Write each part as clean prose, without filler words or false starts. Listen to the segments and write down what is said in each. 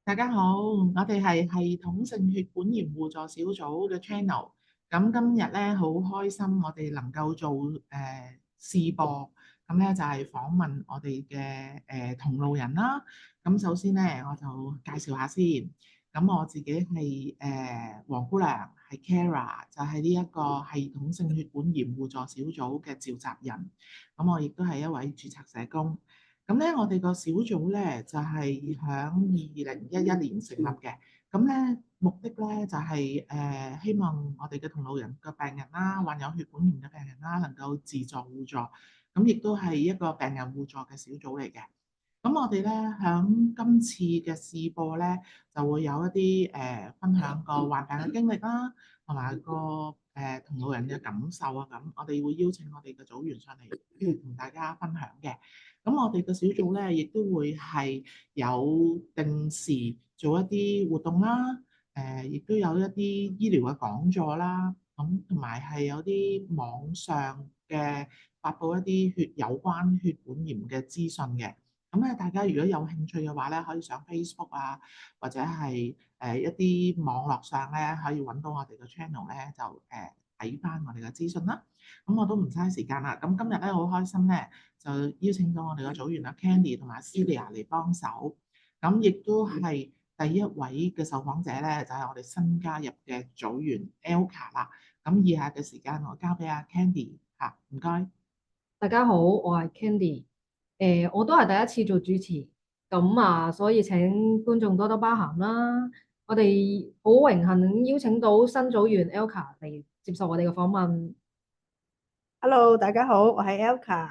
大家好，我哋係系統性血管炎互助小組嘅 channel。咁今日咧好開心，我哋能夠做試播，咁咧就係訪問我哋嘅同路人啦。咁首先咧我就介紹下先。咁我自己係黃姑娘，係 Kara，就係呢一個系統性血管炎互助小組嘅召集人。咁我亦都係一位註冊社工。咁咧，我哋個小組咧就係喺2011年成立嘅。咁咧目的咧就係希望我哋嘅同路人嘅病人啦，患有血管炎嘅病人啦，能夠自助互助。咁亦都係一個病人互助嘅小組嚟嘅。咁我哋咧響今次嘅試播咧，就會有一啲分享個患病嘅經歷啦，同埋個同路人嘅感受啊咁。我哋會邀請我哋嘅組員上嚟同大家分享嘅。咁我哋嘅小組咧，亦都會係有定時做一啲活動啦，亦都有一啲醫療嘅講座啦，咁同埋係有啲網上嘅發布一啲有關血管炎嘅資訊嘅。咁咧，大家如果有興趣嘅話咧，可以上 Facebook 啊，或者係一啲網絡上咧，可以揾到我哋嘅 channel 咧，就睇翻我哋嘅資訊啦。咁我都唔嘥時間啦。咁今日咧好開心咧，就邀請到我哋嘅組員阿 Candy 同埋 Celia 嚟幫手。咁亦都係第一位嘅受訪者咧，就係我哋新加入嘅組員 Elka 啦。咁以下嘅時間我交俾阿 Candy 嚇，唔該。大家好，我係 Candy，我都係第一次做主持，咁啊，所以請觀眾多多包涵啦。我哋好榮幸邀請到新組員 Elka 嚟接受我哋嘅訪問。Hello，大家好，我係 Elka，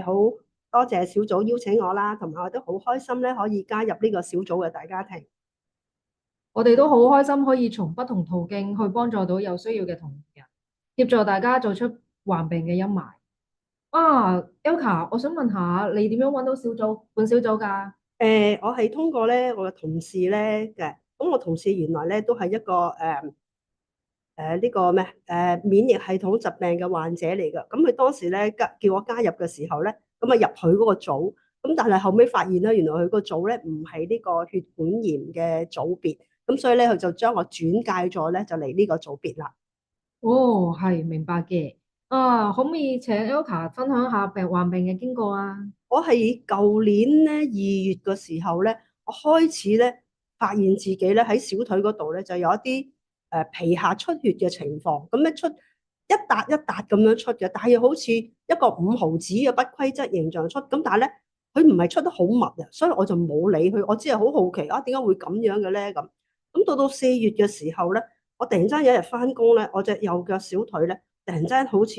好多謝小組邀請我啦，同埋我都好開心咧可以加入呢個小組嘅大家庭。我哋都好開心可以從不同途徑去幫助到有需要嘅同人，協助大家做出患病嘅陰霾。Elka，我想問下你點樣揾到本小組㗎？我係通過咧我嘅同事咧嘅，咁我同事原來咧都係一個呢個咩免疫系統疾病嘅患者嚟㗎，咁佢當時咧叫我加入嘅時候咧，咁啊入佢嗰個組，咁但係後尾發現咧，原來佢個組咧唔係呢個血管炎嘅組別，咁所以咧佢就將我轉介咗咧就嚟呢個組別啦。哦，係明白嘅。可唔可以請 Elka 分享下患病嘅經過啊？我係舊年咧2月嘅時候咧，我開始咧發現自己咧喺小腿嗰度咧就有一啲皮下出血嘅情況，咁咧出一笪一笪咁樣出嘅，但係又好似一個5毫子嘅不規則形狀出，咁但係咧佢唔係出得好密啊，所以我就冇理佢，我只係好好奇啊，點解會咁樣嘅咧咁？咁到4月嘅時候咧，我突然間有一日翻工咧，我隻右腳小腿咧突然間好似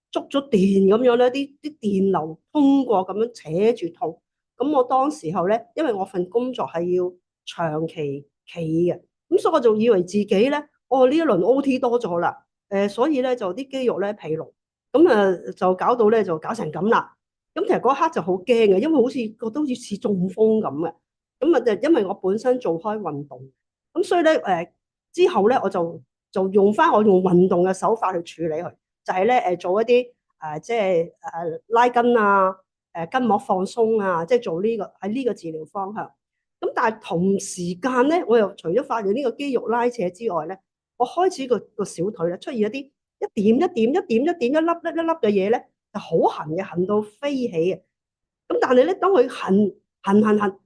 捉咗電咁樣咧，啲電流通過咁樣扯住痛。咁我當時候咧，因為我份工作係要長期企嘅，咁所以我就以為自己咧，呢一輪 OT 多咗啦，所以咧就啲肌肉咧疲勞，咁就搞到咧就搞成咁啦。咁其實嗰刻就好驚嘅，因為好似覺得好似中風咁嘅。咁啊就因為我本身做開運動，咁所以咧之後咧我就用翻我用運動嘅手法去處理佢。就係咧做一啲即係拉筋啊、筋膜放鬆啊，即係做呢個喺呢個治療方向。咁但係同時間咧，我又除咗發現呢個肌肉拉扯之外咧，我開始個小腿咧出現一啲一點一點一點一點一粒一粒嘅嘢咧，就好痕嘅，痕到飛起嘅。咁但係咧，當佢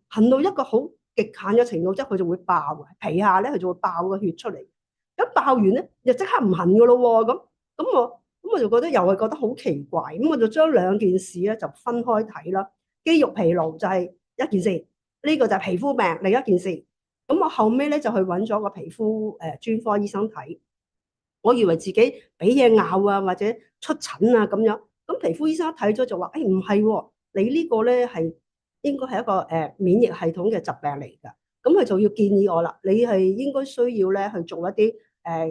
痕到一個好極限嘅程度，即係佢就會爆嘅，皮下咧佢就會爆個血出嚟。咁爆完咧，又即刻唔痕噶咯喎，咁我就覺得又係覺得好奇怪，咁我就將兩件事咧就分開睇啦。肌肉疲勞就係一件事，呢個就係皮膚病另一件事。咁我後尾咧就去揾咗個皮膚專科醫生睇，我以為自己俾嘢咬啊或者出疹啊咁樣，咁皮膚醫生一睇咗就話：誒唔係喎，你呢個咧係應該係一個免疫系統嘅疾病嚟㗎。咁佢就要建議我啦，你係應該需要咧去做一啲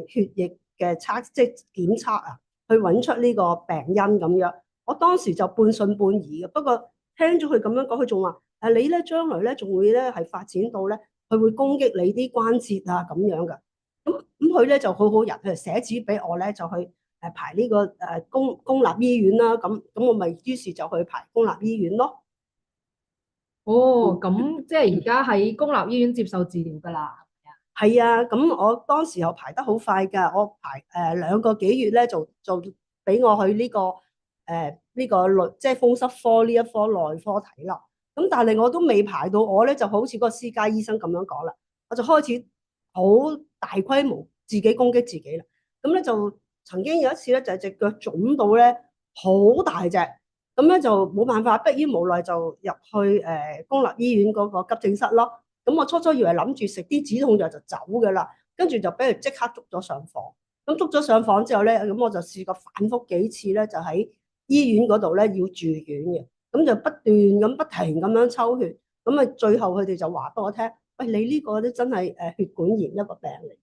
血液嘅即係檢測啊。去揾出呢個病因咁樣，我當時就半信半疑嘅。不過聽咗佢咁樣講，佢仲話：你咧將來咧仲會咧係發展到咧，佢會攻擊你啲關節啊咁樣嘅。咁佢咧就好好人，佢就寫紙俾我咧，就去排呢個公立醫院啦。咁我咪於是就去排公立醫院咯。哦，咁即係而家喺公立醫院接受治療㗎啦。係啊，咁我當時候排得好快㗎，我排2個幾月咧就俾我去呢個即係風濕科呢一科內科睇啦。咁但係我都未排到，我咧就好似嗰個私家醫生咁樣講啦，我就開始好大規模自己攻擊自己啦。咁咧就曾經有一次咧就係隻腳腫到咧好大隻，咁咧就冇辦法，迫於無奈就入去公立醫院嗰個急症室咯。咁我初初以為諗住食啲止痛藥就走㗎啦，跟住就俾佢即刻捉咗上房。咁捉咗上房之後咧，咁我就試過反覆幾次咧，就喺醫院嗰度咧要住院嘅。咁就不斷咁不停咁樣抽血。咁啊，最後佢哋就話俾我聽：喂，你呢個咧真係血管炎一個病嚟。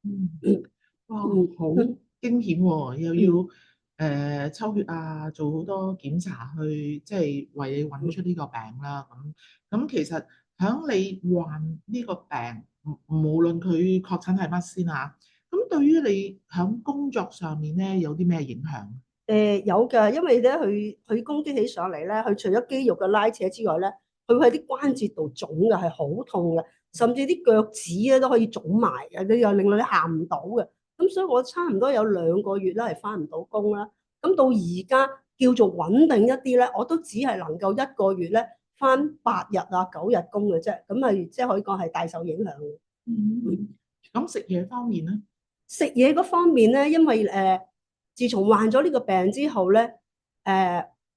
嗯，哇，好嗯驚險喎，又要抽血啊，做好多檢查去即係為你揾出呢個病啦。咁其實響你患呢個病，無論佢確診係乜先啊，咁對於你響工作上面咧有啲咩影響？有㗎，因為咧佢攻擊起上嚟咧，佢除咗肌肉嘅拉扯之外咧，佢會喺啲關節度腫嘅，係好痛嘅，甚至啲腳趾咧都可以腫埋嘅，你又令到你行唔到嘅。咁所以我差唔多有2個月咧係翻唔到工啦。咁到而家叫做穩定一啲咧，我都只係能夠1個月咧翻8日啊9日工嘅啫。咁係即係可以講係大受影響嘅。嗯，咁食嘢方面咧？食嘢嗰方面咧，因為自從患咗呢個病之後咧，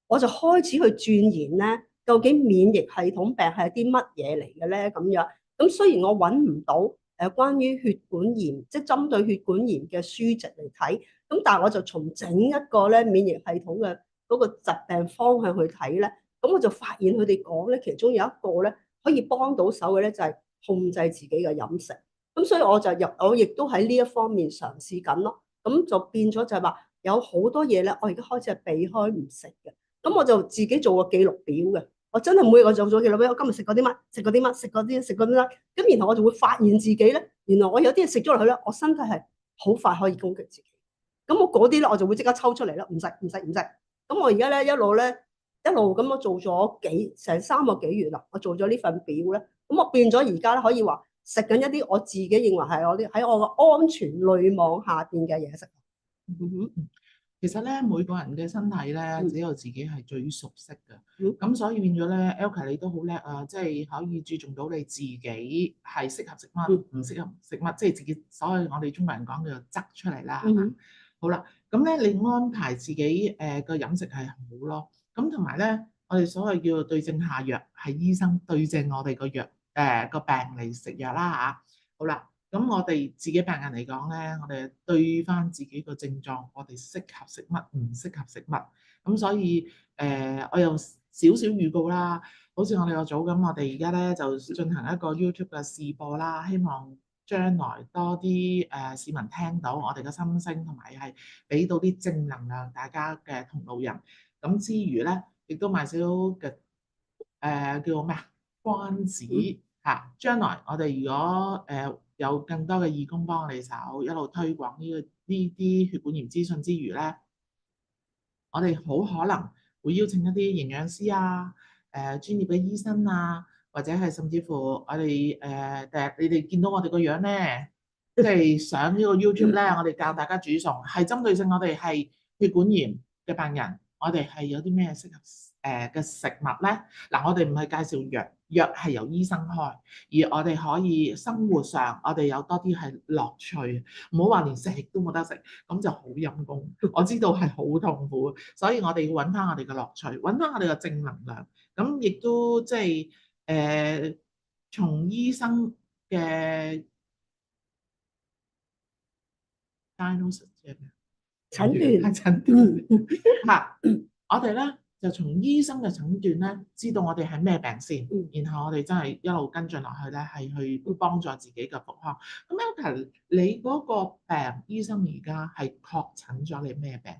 我就開始去鑽研咧，究竟免疫系統病係啲乜嘢嚟嘅咧？咁樣咁雖然我揾唔到關於血管炎，即係針對血管炎嘅書籍嚟睇，咁但係我就從整一個咧免疫系統嘅嗰個疾病方向去睇咧，咁我就發現佢哋講咧，其中有一個咧可以幫到手嘅咧，就係控制自己嘅飲食。咁所以我亦都喺呢一方面嘗試緊咯。咁就變咗就係話有好多嘢咧，我而家開始係避開唔食嘅。咁我就自己做個記錄表嘅。我真係每日我就做記錄表，我今日食過啲乜，食過啲乜，食過啲食過啲乜。咁然後我就會發現自己咧，原來我有啲嘢食咗落去咧，我身體係好快可以攻擊自己。咁我嗰啲咧，我就會即刻抽出嚟啦，唔食唔食唔食。咁我而家咧一路咁我做咗成3個幾月啦，我做咗呢份表咧，咁我變咗而家咧可以話食緊一啲我自己認為係我啲喺我個安全濾網下邊嘅嘢食。其實咧，每個人嘅身體咧，只有自己係最熟悉嘅。咁所以變咗咧，Elka 你都好叻啊！即係可以注重到你自己係適合食乜，唔適合食乜，即係自己所謂我哋中國人講叫做執出嚟啦。好啦，咁咧你安排自己個飲食係好咯。咁同埋咧，我哋所謂叫做對症下藥，係醫生對症我哋個藥個病嚟食藥啦嚇。好啦。咁我哋自己病人嚟講咧，我哋對翻自己個症狀，我哋適合食乜，唔適合食乜。咁所以我有少少預告啦。好似我哋個組咁，我哋而家咧就進行一個 YouTube 嘅試播啦，希望將來多啲市民聽到我哋嘅心聲，同埋係俾到啲正能量大家嘅同路人。咁之餘咧，亦都賣少嘅叫咩啊關子嚇。將來我哋如果有更多嘅義工幫我哋手，一路推廣呢啲血管炎資訊之餘咧，我哋好可能會邀請一啲營養師啊、專業嘅醫生啊，或者係甚至乎我哋第日你哋見到我哋個樣咧，即係上呢個 YouTube 咧，我哋教大家煮餸，係針對性我哋係血管炎嘅病人，我哋係有啲咩適合嘅食物咧？嗱，我哋唔係介紹藥，藥係由醫生開，而我哋可以生活上，我哋有多啲係樂趣，唔好話連食都冇得食，咁就好陰功。我知道係好痛苦，所以我哋要揾翻我哋嘅樂趣，揾翻我哋嘅正能量。咁亦都即係從醫生嘅 diagnosis 診斷診斷嚇，我哋咧就從醫生嘅診斷咧，知道我哋係咩病先，然後我哋真係一路跟進落去咧，係去幫助自己嘅復康。咁 Elka 你嗰個病，醫生而家係確診咗你咩病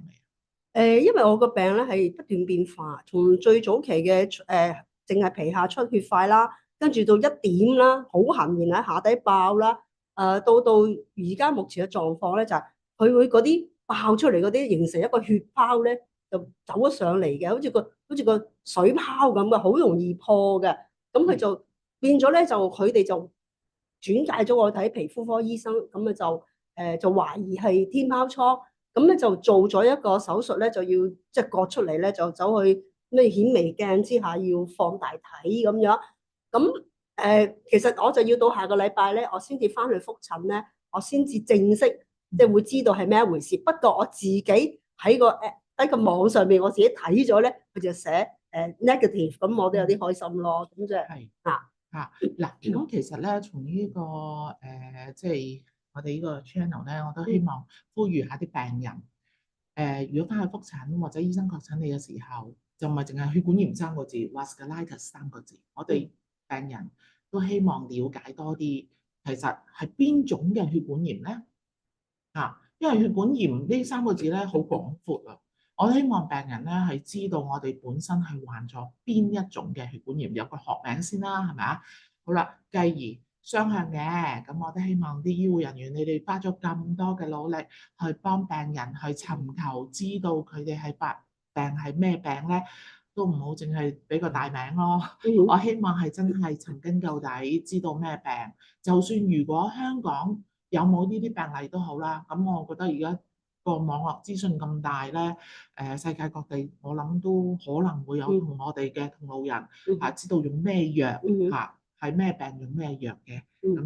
未？因為我個病咧係不斷變化，從最早期嘅淨係皮下出血塊啦，跟住到一點啦，好痕，然喺下底爆啦，到而家目前嘅狀況咧就係佢會嗰啲爆出嚟嗰啲形成一個血泡咧，就走咗上嚟嘅，好似個水泡咁嘅，好容易破嘅。咁佢就變咗咧，就佢哋就轉介咗我睇皮膚科醫生，咁啊就懷疑係天貓瘡，咁咧就做咗一個手術咧，就要即係割出嚟咧，就走去咩顯微鏡之下要放大睇咁樣。咁其實我就要到下個禮拜咧，我先至翻去覆診咧，我先至正式即係會知道係咩一回事。不過我自己喺個網上面，我自己睇咗咧，佢就寫negative，咁我都有啲開心咯。咁即係係啊嗱，咁其實咧，從呢個即係我哋呢個 channel 咧，我都希望呼籲下啲病人。如果翻去覆診或者醫生確診你嘅時候，就唔係淨係血管炎三個字，vasculitis 三個字。我哋病人都希望了解多啲，其實係邊種嘅血管炎咧？因為血管炎呢三個字咧好廣闊啊。我希望病人咧係知道我哋本身係患咗邊一種嘅血管炎，有個學名先啦，係咪啊？好啦，繼而雙向嘅，咁我都希望啲醫護人員你哋花咗咁多嘅努力去幫病人去尋求知道佢哋係病係咩病咧，都唔好淨係俾個大名咯。我希望係真係尋根究底，知道咩病。就算如果香港有冇呢啲病例都好啦，咁我覺得而家個網絡資訊咁大咧，世界各地我諗都可能會有同我哋嘅同路人知道用咩藥係咩病用咩藥嘅咁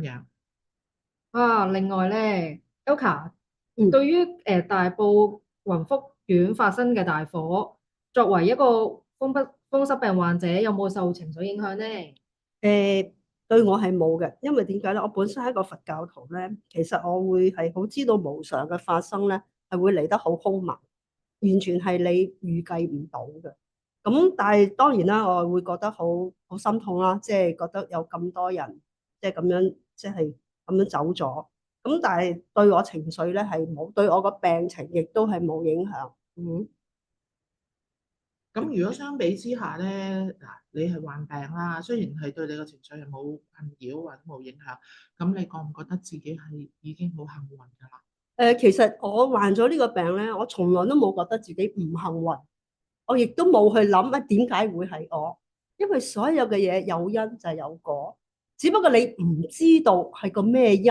樣。另外咧，Elka 嗯對於大埔雲福苑發生嘅大火，作為一個風濕病患者，有冇受情緒影響呢？對我係冇嘅，因為點解咧？我本身係一個佛教徒咧，其實我會係好知道無常嘅發生咧，係會嚟得好兇猛，完全係你預計唔到嘅。咁但係當然啦，我會覺得好心痛啦，即係覺得有咁多人即係咁樣，即係咁樣走咗。咁但係對我情緒咧係冇，對我個病情亦都係冇影響。咁如果相比之下咧，你係患病啦，雖然係對你個情緒係冇困擾或者冇影響，咁你覺唔覺得自己係已經好幸運㗎啦？其實我患咗呢個病咧，我從來都冇覺得自己唔幸運，我亦都冇去諗啊點解會係我，因為所有嘅嘢有因就係有果，只不過你唔知道係個咩因，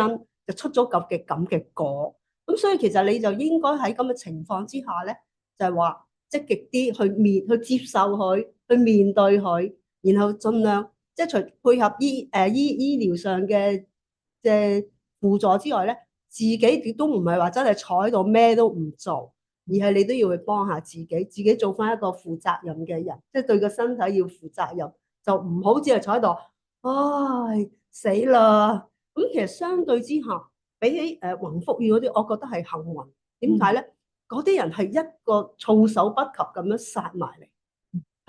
就出咗咁嘅果。咁所以其實你就應該喺咁嘅情況之下咧，就係話積極啲去接受佢，去面對佢，然後盡量即係除配合醫療上嘅即係輔助之外咧。自己亦都唔係話真係坐喺度咩都唔做，而係你都要去幫下自己做翻一個負責任嘅人，即係對個身體要負責任，就唔好只係坐喺度，唉死啦！咁其實相對之下，比起宏福苑嗰啲，我覺得係幸運。點解咧？嗰啲人係一個措手不及咁樣殺埋嚟，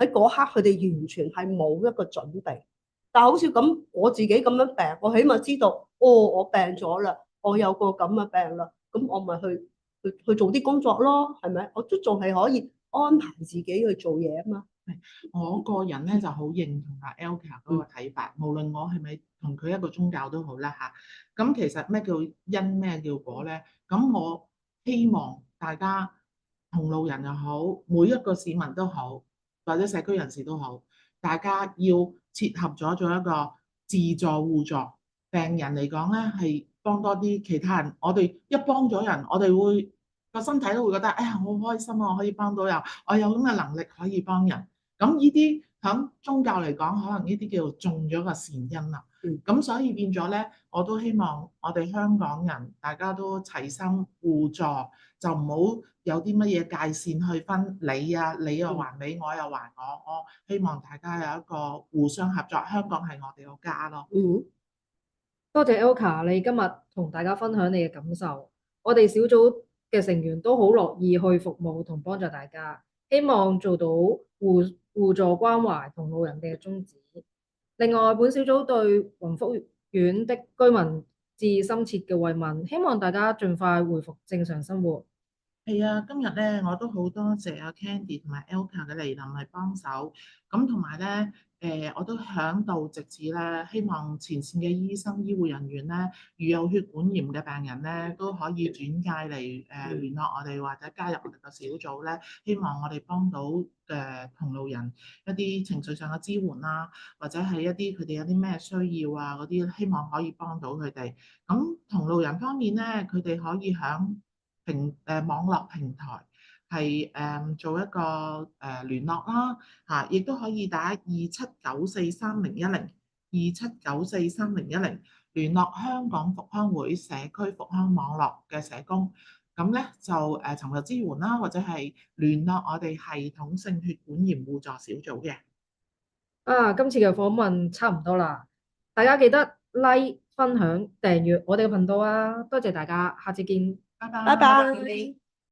喺嗰刻佢哋完全係冇一個準備。但係好似咁，我自己咁樣病，我起碼知道，哦，我病咗啦。我有個咁嘅病啦，咁我咪去做啲工作咯，係咪？我都仲係可以安排自己去做嘢啊嘛。我個人咧就好認同阿 Elka 嗰個睇法，無論我係咪同佢一個宗教都好啦嚇。咁其實咩叫因咩叫果咧？咁我希望大家同路人又好，每一個市民都好，或者社區人士都好，大家要切合咗做一個自助互助。病人嚟講咧係幫多啲其他人，我哋一幫咗人，我哋會個身體都會覺得，哎呀，好開心啊！我可以幫到人，我有咁嘅能力可以幫人。咁呢啲喺宗教嚟講，可能呢啲叫做種咗個善因啦。咁所以變咗咧，我都希望我哋香港人大家都齊心互助，就唔好有啲乜嘢界線去分你啊，你又還你，我又還我。我希望大家有一個互相合作，香港係我哋個家咯。多謝 Elka，你今日同大家分享你嘅感受。我哋小組嘅成員都好樂意去服務同幫助大家，希望做到互助關懷同路人嘅宗旨。另外，本小組對雲福苑的居民致深切嘅慰問，希望大家盡快回復正常生活。係啊，今日咧我都好多謝阿 Candy 同埋 Elka 嘅嚟臨嚟幫手，咁同埋咧我都響度直指咧，希望前線嘅醫生、醫護人員咧，如有血管炎嘅病人咧，都可以轉介嚟聯絡我哋或者加入我哋個小組咧，希望我哋幫到同路人一啲情緒上嘅支援啦，或者係一啲佢哋有啲咩需要啊嗰啲，希望可以幫到佢哋。咁同路人方面咧，佢哋可以響網絡平台係做一個聯絡啦嚇，亦都可以打2794301027943010聯絡香港復康會社區復康網絡嘅社工，咁咧就尋求支援啦，或者係聯絡我哋系統性血管炎互助小組嘅。啊，今次嘅訪問差唔多啦，大家記得 like、分享、訂閱我哋嘅頻道啊！多謝大家，下次見。拜拜。拜拜。